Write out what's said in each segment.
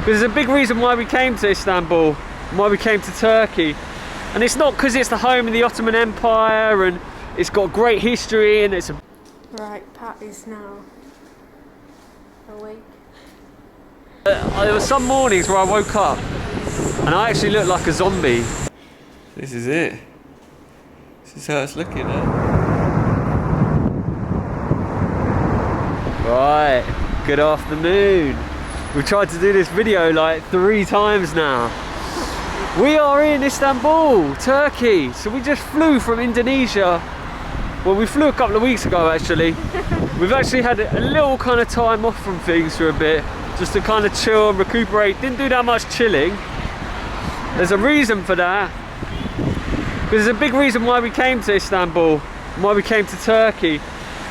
There's a big reason why we came to Istanbul, why we came to Turkey. And it's not because it's the home of the Ottoman Empire and it's got great history and it's a... Right, Pat is now awake. There were some mornings where I woke up and I actually looked like a zombie. This is it. This is how it's looking, eh? Right, good afternoon. We've tried to do this video like 3 times now. We are in Istanbul, Turkey. So we just flew from Indonesia. Well, we flew a couple of weeks ago actually. We've actually had a little kind of time off from things for a bit, just to kind of chill and recuperate. Didn't do that much chilling. There's a reason for that. Because there's a big reason why we came to Istanbul, why we came to Turkey.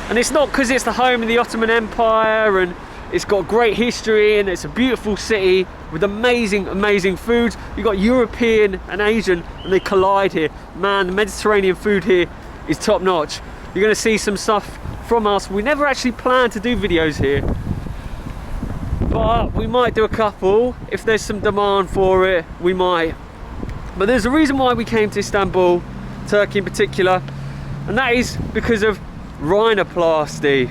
And it's not because it's the home of the Ottoman Empire and it's got great history and it's a beautiful city with amazing, amazing food. You've got European and Asian and they collide here. Man, the Mediterranean food here is top notch. You're gonna see some stuff from us. We never actually planned to do videos here, but we might do a couple. If there's some demand for it, we might. But there's a reason why we came to Istanbul, Turkey in particular, and that is because of rhinoplasty.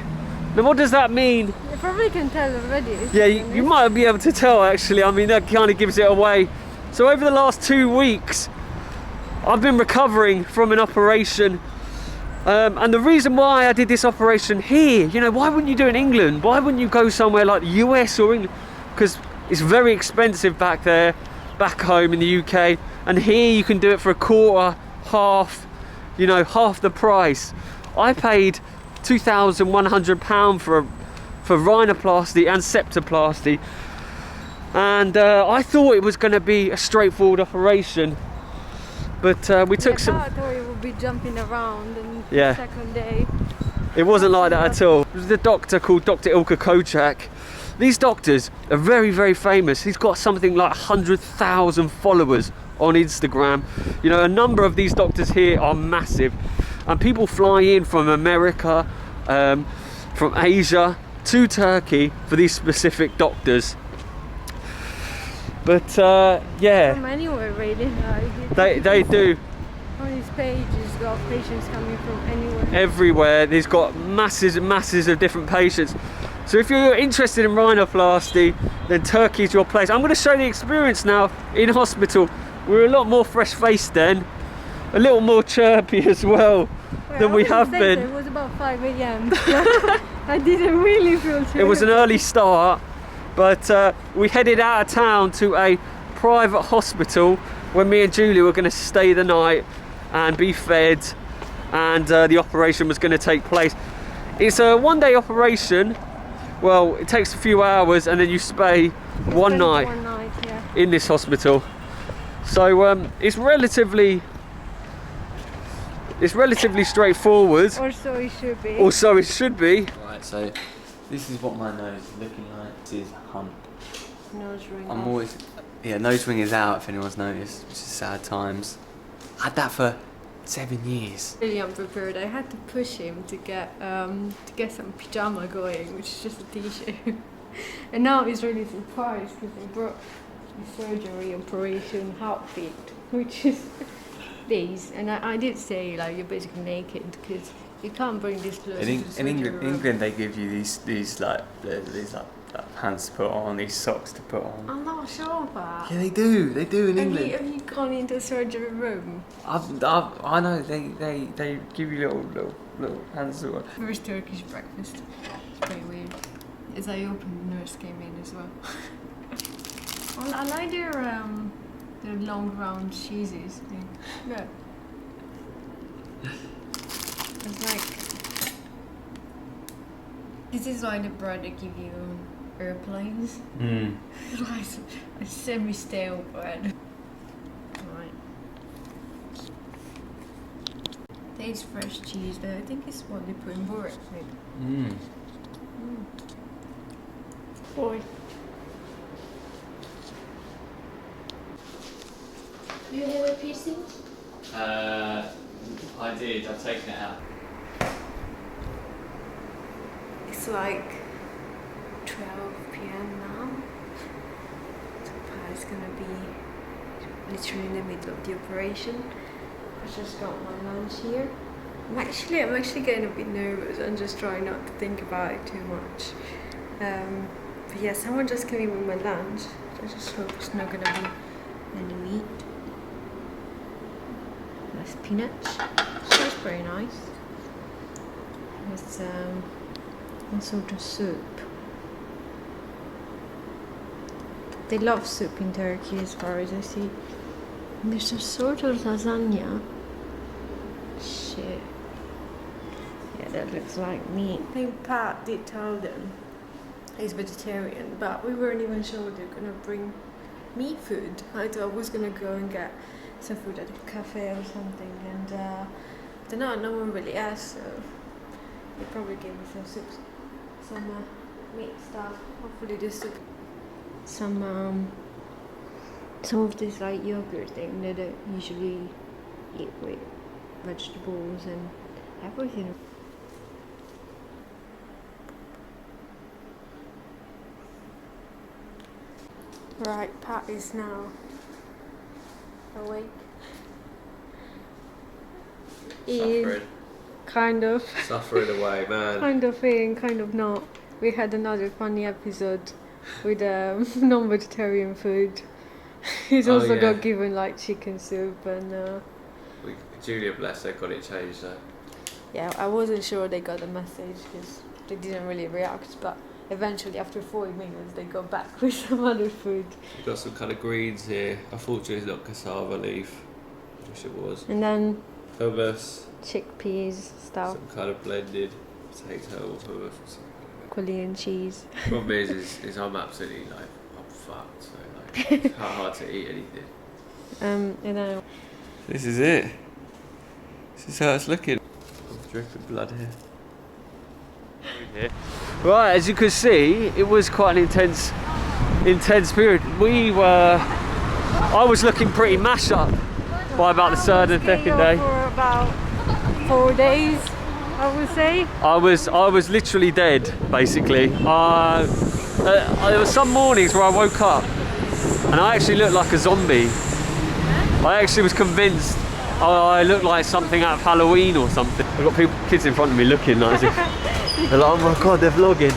Now what does that mean? You probably can tell already. Yeah, you might be able to tell actually. I mean, that kind of gives it away. So over the last 2 weeks, I've been recovering from an operation. And the reason why I did this operation here, you know, why wouldn't you do it in England? Why wouldn't you go somewhere like the US or England? Because it's very expensive back there, back home in the UK. And here you can do it for a quarter, half, you know, half the price. I paid £2,100 for rhinoplasty and septoplasty, and I thought it was going to be a straightforward operation, but we took some. I thought it would be jumping around, and yeah, the second day it wasn't like that at all. It was the doctor called Dr. Ilka Kocak. These doctors are very, very famous. He's got something like 100,000 followers on Instagram. You know, a number of these doctors here are massive, and people fly in from America, from Asia to Turkey for these specific doctors. But yeah, from anywhere really. they do. On his page, he's got patients coming from anywhere. Everywhere. He's got masses and masses of different patients. So if you're interested in rhinoplasty, then Turkey's your place. I'm going to show the experience now in hospital. We're a lot more fresh-faced then, a little more chirpy as well than we have been. It was about 5 a.m. I didn't really feel chirpy. It was an early start, but we headed out of town to a private hospital where me and Julia were going to stay the night and be fed, and the operation was going to take place. It's a one-day operation. Well, it takes a few hours and then you stay one night yeah, in this hospital. So it's relatively straightforward. or so it should be. Or so it should be. Right, so this is what my nose is looking like. This is hump. Nose ring. I'm always, yeah, nose ring is out if anyone's noticed, which is sad times. I had that for 7 years. Really unprepared. I had to push him to get some pajama going, which is just a t-shirt. And now he's really surprised because I brought the surgery operation outfit, which is these. And I did say like you're basically naked because you can't bring this clothes to the surgery room. England, they give you these pants to put on, these socks to put on. I'm not sure of that. Yeah, they do in England. Have you gone into a surgery room? I know they give you little pants to wear. First Turkish breakfast. It's pretty weird. As I opened, the nurse came in as well. Well, I like their long round cheeses. Look. It's like, this is why the bread they give you on airplanes. It's like a semi-stale bread. Right. Tastes fresh cheese though. I think it's what they put in Boris. Boy. Do you have a piercing? I did. I've taken it out. It's like 12 p.m. now. is gonna be literally in the middle of the operation. I just got my lunch here. I'm actually getting a bit nervous. I'm just trying not to think about it too much. But yeah, someone just came in with my lunch. I just hope it's not gonna be any meat. That's spinach. That's very nice. It's one sort of soup. They love soup in Turkey, as far as I see. And there's a sort of lasagna. Shit. Yeah, that looks like meat. I think Pat did tell them he's vegetarian, but we weren't even sure they're gonna bring meat food. I thought I was gonna go and get some food at a cafe or something, and I don't know, no one really asked, so they probably gave me some soups, some meat stuff. Hopefully this soup. Some of this like yogurt thing that I usually eat with vegetables and everything. Right, Pat is now awake. Suffering. Kind of. Suffering away, man. Kind of in, kind of not. We had another funny episode with non-vegetarian food. He's also got given like chicken soup and Giulia, bless her, got it changed though. yeah, I wasn't sure they got the message because they didn't really react, but eventually after 40 minutes they got back with some other food. We've got some kind of greens here. Unfortunately it's not cassava leaf. I wish it was. And then Hummus. chickpeas stuff, Some kind of blended potato or hummus. Korean cheese. Problem is I'm absolutely like, I'm fucked, so like, it's hard to eat anything. And then This is it. This is how it's looking. I'm dripping blood here. Right, as you can see, it was quite an intense period. I was looking pretty mashed up by about the third and second day. For about 4 days, I would say. I was literally dead, basically. There were some mornings where I woke up and I actually looked like a zombie. I actually was convinced I looked like something out of Halloween or something. I've got kids in front of me looking like as if they're like, oh my god, they're vlogging.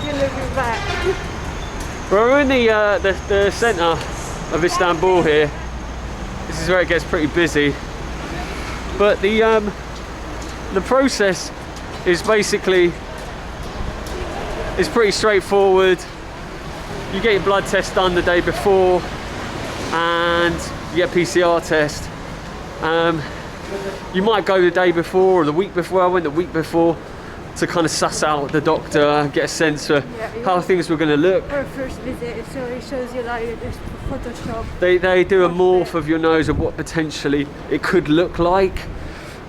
You're looking back. We're in the centre of Istanbul here. This is where it gets pretty busy. But the process is basically, it's pretty straightforward. You get your blood test done the day before and you get a PCR test. You might go the day before or the week before. I went the week before to kind of suss out the doctor, get a sense of how things were going to look. For a first visit, so it shows you like this Photoshop. They do a morph of your nose of what potentially it could look like.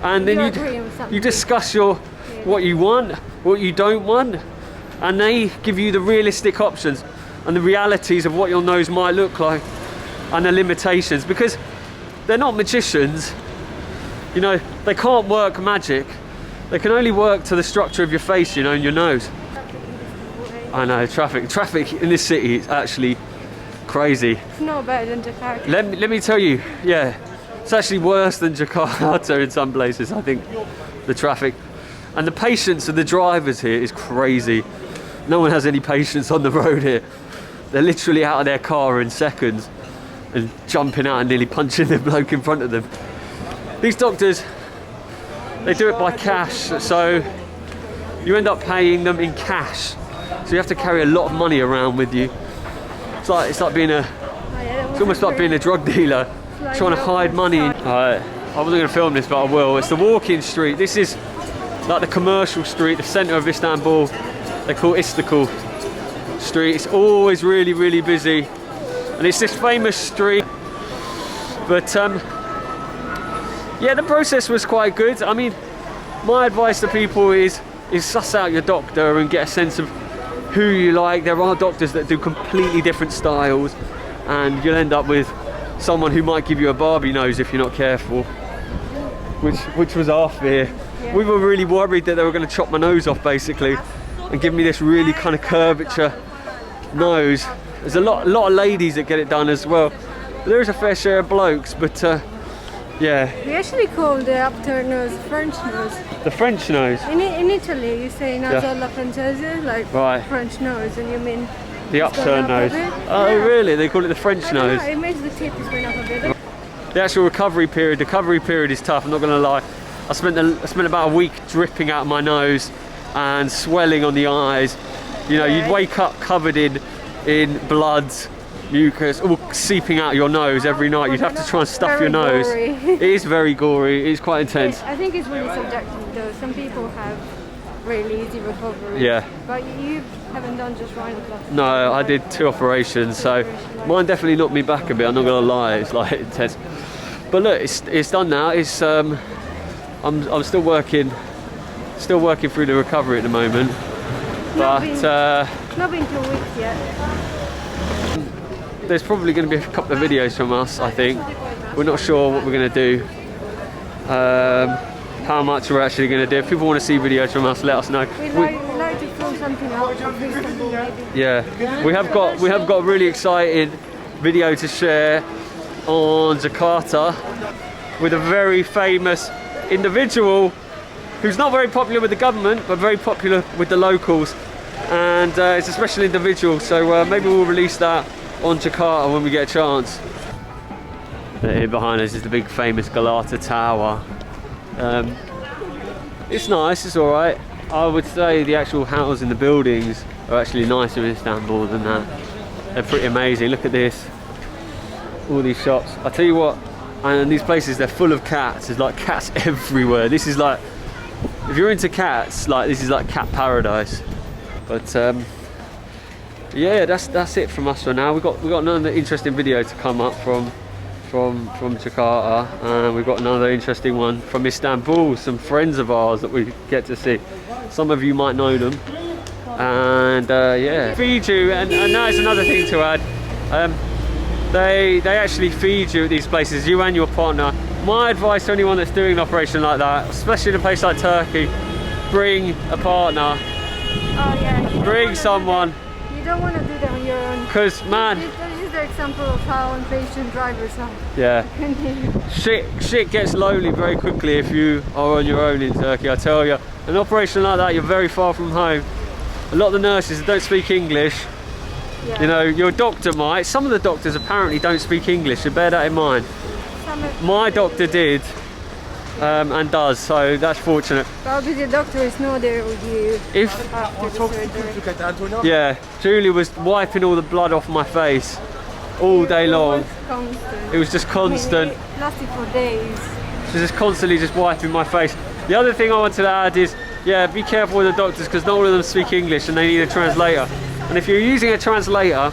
And then you discuss what you want, what you don't want, and they give you the realistic options and the realities of what your nose might look like and the limitations, because they're not magicians. You know, they can't work magic. They can only work to the structure of your face, you know, and your nose. I know, traffic in this city is actually crazy. It's not better than Jakarta. Let me tell you, yeah, it's actually worse than Jakarta in some places, I think, the traffic. And the patience of the drivers here is crazy. No one has any patience on the road here. They're literally out of their car in seconds and jumping out and nearly punching the bloke in front of them. These doctors, they do it by cash, so you end up paying them in cash. So you have to carry a lot of money around with you. It's almost like being a drug dealer, trying to hide money. I wasn't going to film this, but I will. It's the walking street. This is like the commercial street, the centre of Istanbul. They call it Istanbul Street. It's always really, really busy. And it's this famous street. But yeah, the process was quite good. I mean, my advice to people is suss out your doctor and get a sense of who you like. There are doctors that do completely different styles, and you'll end up with someone who might give you a Barbie nose if you're not careful, which was our fear. Yeah. We were really worried that they were going to chop my nose off basically and give me this really kind of curvature nose. There's a lot of ladies that get it done as well. There is a fair share of blokes, but yeah. We actually call the upturned nose French nose. The French nose. In Italy, you say naso alla francese, like Right. French nose, and you mean The it's gone upturned up a nose. bit. Oh, Yeah. really? They call it the French I don't nose. know, it makes the tip is going up a bit. The actual recovery period is tough. I'm not going to lie. I spent about a week dripping out of my nose and swelling on the eyes. You know, Yeah. you'd wake up covered in blood, mucus, all seeping out your nose every night. You'd have to try and stuff Very your nose. gory. It is very gory. It is quite intense. I think it's really subjective though. Some people have really easy recovery. Yeah. But you haven't done just rhinoplasty. No, I did 2 operations, so mine definitely knocked me back a bit. I'm not gonna lie, it's like intense. But look, it's done now. It's I'm still working through the recovery at the moment. But Not been 2 weeks yet. there's probably going to be a couple of videos from us. I think we're not sure what we're going to do. How much we're actually going to do. If people want to see videos from us, let us know. We'd like to film something out of Istanbul maybe. Yeah, we have got a really exciting video to share on Jakarta with a very famous individual who's not very popular with the government but very popular with the locals, and it's a special individual, so maybe we'll release that on Jakarta when we get a chance. Here behind us is the big famous Galata Tower. It's nice, it's alright. I would say the actual houses in the buildings are actually nicer in Istanbul than that. They're pretty amazing. Look at this. All these shops. I tell you what, and these places, they're full of cats. There's like cats everywhere. This is like, if you're into cats, like this is like cat paradise. But yeah, that's it from us for now. We've got another interesting video to come up from Jakarta, and we've got another interesting one from Istanbul. Some friends of ours that we get to see. Some of you might know them, and yeah, feed you, and that is another thing to add. They actually feed you at these places, you and your partner. My advice to anyone that's doing an operation like that, especially in a place like Turkey, bring a partner. Oh yeah. Bring someone. You don't want to do that on your own. Because man, This is the example of how impatient drivers are. yeah, shit gets lonely very quickly if you are on your own in Turkey. I tell you, an operation like that, you're very far from home. A lot of the nurses don't speak English. Yeah. You know, your doctor might. Some of the doctors apparently don't speak English, so bear that in mind. My doctor did, and does, so that's fortunate. But obviously the doctor is not there with you after the surgery. Yeah, Julie was wiping all the blood off my face all day long. It was constant. It was just constant. I mean, it lasted for days. She was just constantly just wiping my face. The other thing I wanted to add is, yeah, be careful with the doctors, because not all of them speak English and they need a translator. And if you're using a translator,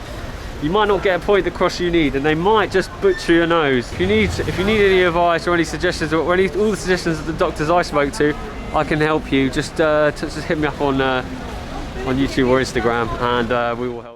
you might not get a point across you need, and they might just butcher your nose. If you need any advice or any suggestions, or all the suggestions of the doctors I spoke to, I can help you. Just hit me up on YouTube or Instagram, and we will help.